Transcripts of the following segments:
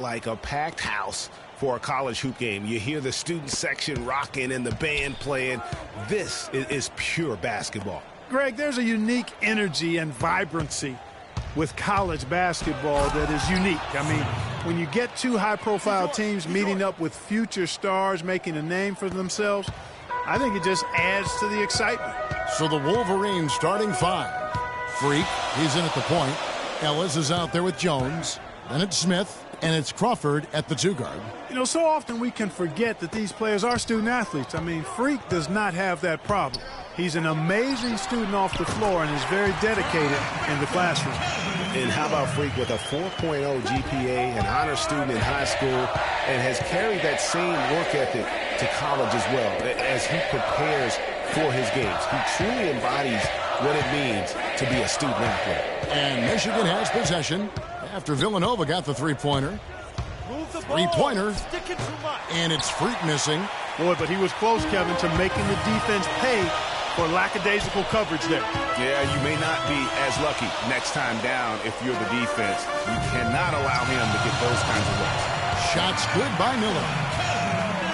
Like a packed house for a college hoop game. You hear the student section rocking and the band playing. This is pure basketball. Greg, there's a unique energy and vibrancy with college basketball that is unique. I mean, when you get two high-profile teams meeting up with future stars making a name for themselves, I think it just adds to the excitement. So the Wolverines starting five. Freak, he's in at the point. Ellis is out there with Jones. Then it's Smith, and it's Crawford at the two guard. You know, so often we can forget that these players are student athletes. I mean, Freak does not have that problem. He's an amazing student off the floor and is very dedicated in the classroom. And how about Freak with a 4.0 GPA, an honor student in high school, and has carried that same work ethic to college as well as he prepares for his games. He truly embodies what it means to be a student athlete. And Michigan has possession after Villanova got the three-pointer. Three-pointer, and it's Freak missing. Boy, but he was close, Kevin, to making the defense pay for lackadaisical coverage there. Yeah, you may not be as lucky next time down if you're the defense. You cannot allow him to get those kinds of looks. Shots good by Miller.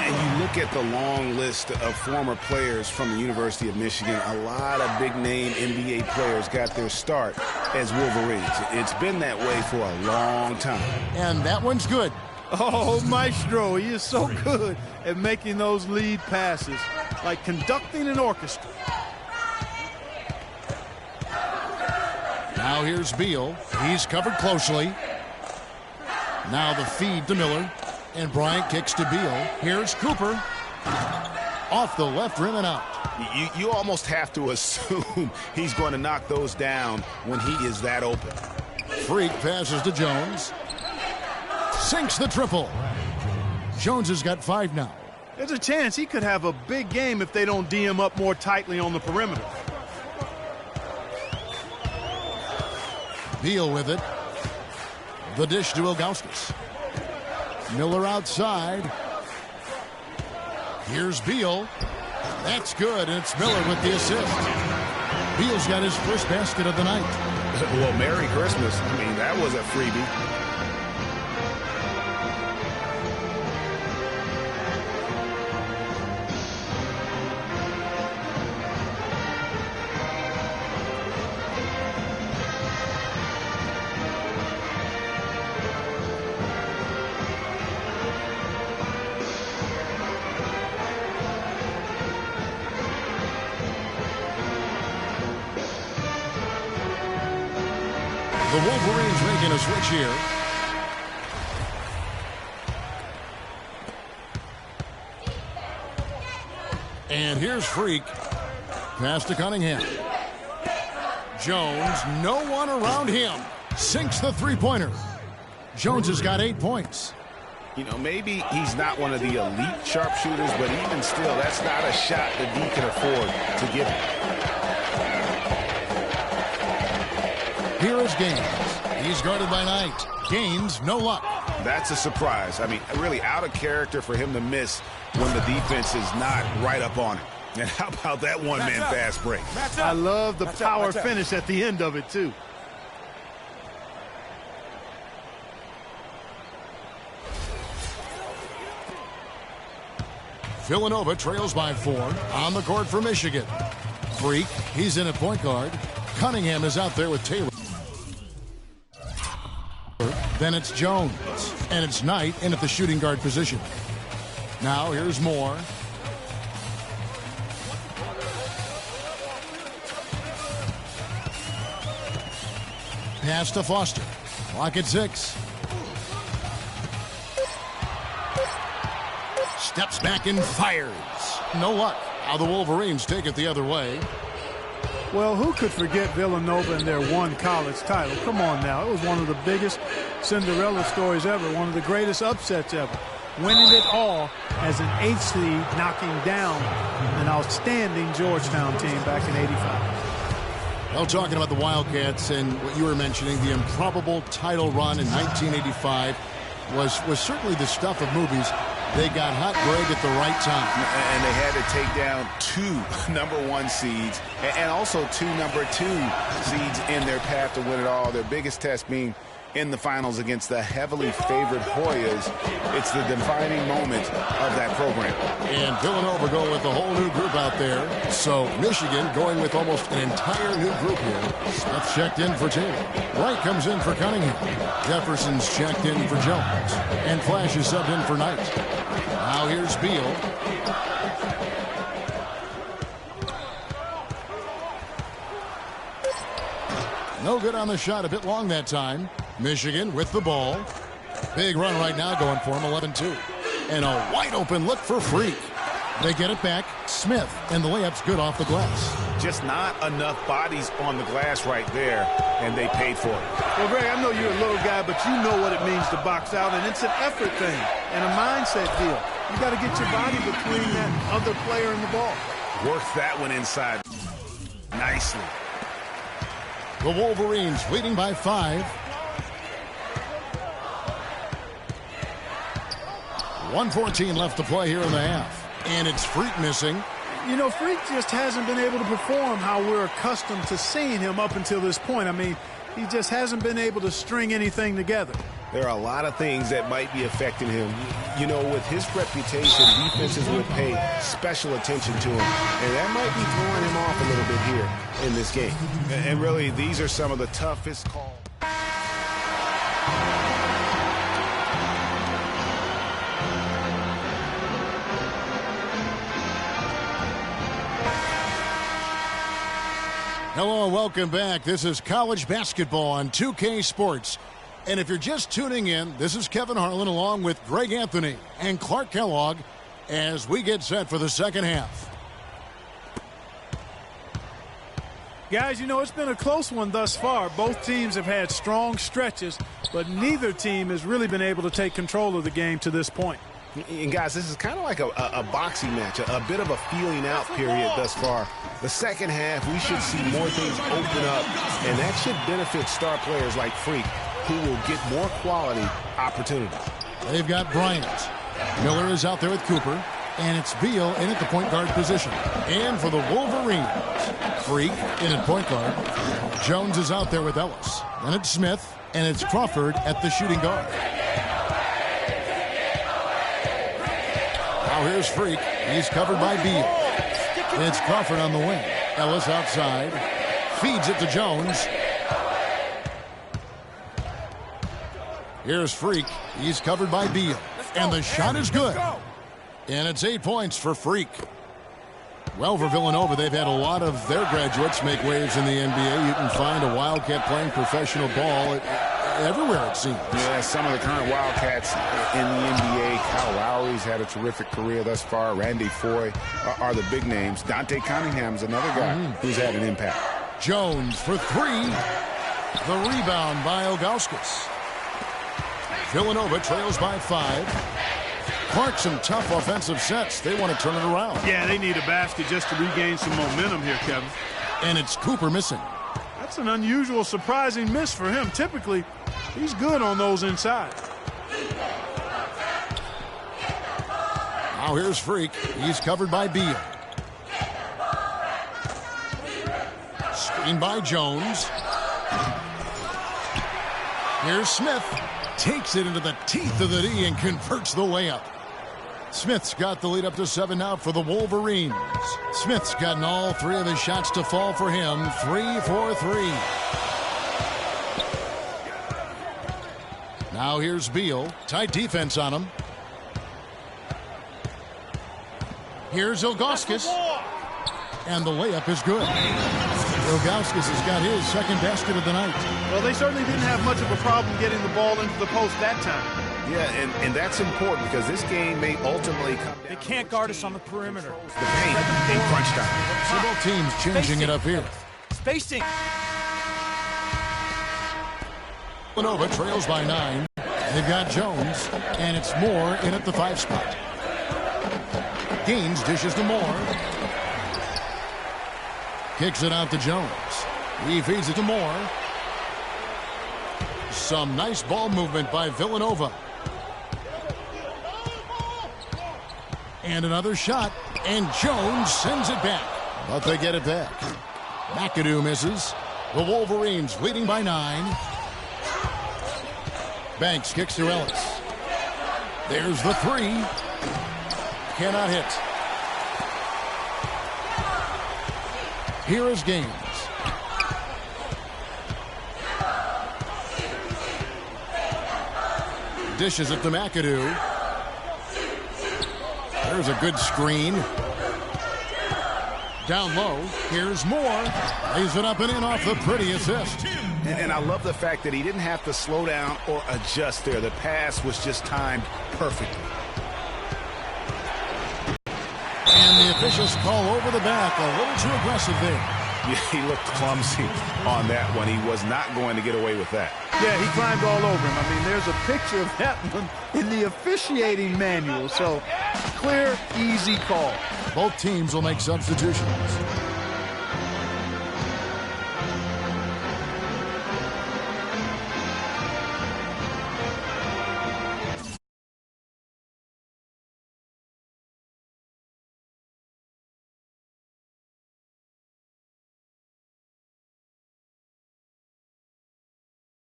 And you look at the long list of former players from the University of Michigan. A lot of big-name NBA players got their start as Wolverines. It's been that way for a long time. And that one's good. Oh, Maestro, he is so good at making those lead passes, like conducting an orchestra. Now here's Beal. He's covered closely. Now the feed to Miller. And Bryant kicks to Beal. Here's Cooper. Off the left rim and out. You almost have to assume he's going to knock those down when he is that open. Freak passes to Jones. Sinks the triple. Jones has got 5 now. There's a chance he could have a big game if they don't D him up more tightly on the perimeter. Beal with it. The dish to Ilgauskas. Miller outside. Here's Beal. That's good, and it's Miller with the assist. Beal's got his first basket of the night. Well, Merry Christmas. I mean, that was a freebie. The Wolverines making a switch here. And here's Freak. Pass to Cunningham. Jones, no one around him. Sinks the three-pointer. Jones has got 8 points. You know, maybe he's not one of the elite sharpshooters, but even still, that's not a shot that he can afford to give him. Here is Gaines. He's guarded by Knight. Gaines, no luck. That's a surprise. I mean, really out of character for him to miss when the defense is not right up on him. And how about that one-man fast break? I love the power finish at the end of it, too. Villanova trails by 4 on the court for Michigan. Freak, he's in at point guard. Cunningham is out there with Taylor. Then it's Jones. And it's Knight in at the shooting guard position. Now here's Moore. Pass to Foster. Clock at 6. Steps back and fires. No luck. Now the Wolverines take it the other way. Well, who could forget Villanova and their one college title? Come on now. It was one of the biggest Cinderella stories ever, one of the greatest upsets ever. Winning it all as an 8th seed, knocking down an outstanding Georgetown team back in '85. Well, talking about the Wildcats and what you were mentioning, the improbable title run in 1985 was certainly the stuff of movies. They got hot, Greg, at the right time. And they had to take down 2 number 1 seeds and also 2 number 2 seeds in their path to win it all. Their biggest test being in the finals against the heavily favored Hoyas. It's the defining moment of that program. And Villanova going with a whole new group out there. So Michigan going with almost an entire new group here. Smith checked in for Taylor. Wright comes in for Cunningham. Jefferson's checked in for Jones. And Flash is subbed in for Knight. Now here's Beal. No good on the shot, a bit long that time. Michigan with the ball. Big run right now going for him, 11-2. And a wide open look for Freak. They get it back. Smith, and the layup's good off the glass. Just not enough bodies on the glass right there, and they paid for it. Well, Greg, I know you're a little guy, but you know what it means to box out, and it's an effort thing and a mindset deal. You got to get your body between that other player and the ball. Worked that one inside nicely. The Wolverines leading by 5. 1:14 left to play here in the half. And it's Freak missing. You know, Freak just hasn't been able to perform how we're accustomed to seeing him up until this point. I mean, he just hasn't been able to string anything together. There are a lot of things that might be affecting him. You know, with his reputation, defenses will pay special attention to him. And that might be throwing him off a little bit here in this game. And really, these are some of the toughest calls. Hello and welcome back. This is college basketball on 2K Sports. And if you're just tuning in, this is Kevin Harlan along with Greg Anthony and Clark Kellogg as we get set for the second half. Guys, you know, it's been a close one thus far. Both teams have had strong stretches, but neither team has really been able to take control of the game to this point. And guys, this is kind of like a boxing match, a bit of a feeling out period thus far. The second half, we should see more things open up, and that should benefit star players like Freak, who will get more quality opportunities. They've got Bryant. Miller is out there with Cooper, and it's Beal in at the point guard position. And for the Wolverines, Freak in at point guard. Jones is out there with Ellis. Then it's Smith, and it's Crawford at the shooting guard. Now here's Freak. He's covered by Beal. It's Crawford on the wing. Ellis outside. Feeds it to Jones. Here's Freak. He's covered by Beal. And the shot is good. And it's 8 points for Freak. Well, for Villanova, they've had a lot of their graduates make waves in the NBA. You can find a Wildcat playing professional ball everywhere, it seems. Yeah, some of the current Wildcats in the NBA. Kyle Lowry's had a terrific career thus far. Randy Foye are the big names. Dante Cunningham's another guy who's had an impact. Jones for 3. The rebound by Ilgauskas. Villanova trails by 5. Clark, some tough offensive sets. They want to turn it around. Yeah, they need a basket just to regain some momentum here, Kevin. And it's Cooper missing. That's an unusual, surprising miss for him. Typically, he's good on those inside. Now here's Freak. He's covered by Beal. Screen by Jones. Here's Smith. Takes it into the teeth of the D and converts the layup. Smith's got the lead up to 7 now for the Wolverines. Smith's gotten all 3 of his shots to fall for him. 3 for 3. Now here's Beal. Tight defense on him. Here's Ilgauskas. And the layup is good. Ilgauskas has got his second basket of the night. Well, they certainly didn't have much of a problem getting the ball into the post that time. Yeah, and that's important because this game may ultimately come down. They can't guard us on the perimeter. The paint in crunch time. So both teams changing it up here. Spacing. Villanova trails by 9. They've got Jones, and it's Moore in at the 5 spot. Gaines dishes to Moore. Kicks it out to Jones. He feeds it to Moore. Some nice ball movement by Villanova. And another shot, and Jones sends it back. But they get it back. McAdoo misses. The Wolverines leading by 9. Banks kicks to Ellis. There's the three. Cannot hit. Here is Gaines. Dishes it to McAdoo. There's a good screen. Down low. Here's Moore. Lays it up and in off the pretty assist. And I love the fact that he didn't have to slow down or adjust there. The pass was just timed perfectly. And the officials call over the back. A little too aggressive there. Yeah, he looked clumsy on that one. He was not going to get away with that. Yeah, he climbed all over him. I mean, there's a picture of that one in the officiating manual. So, clear, easy call. Both teams will make substitutions.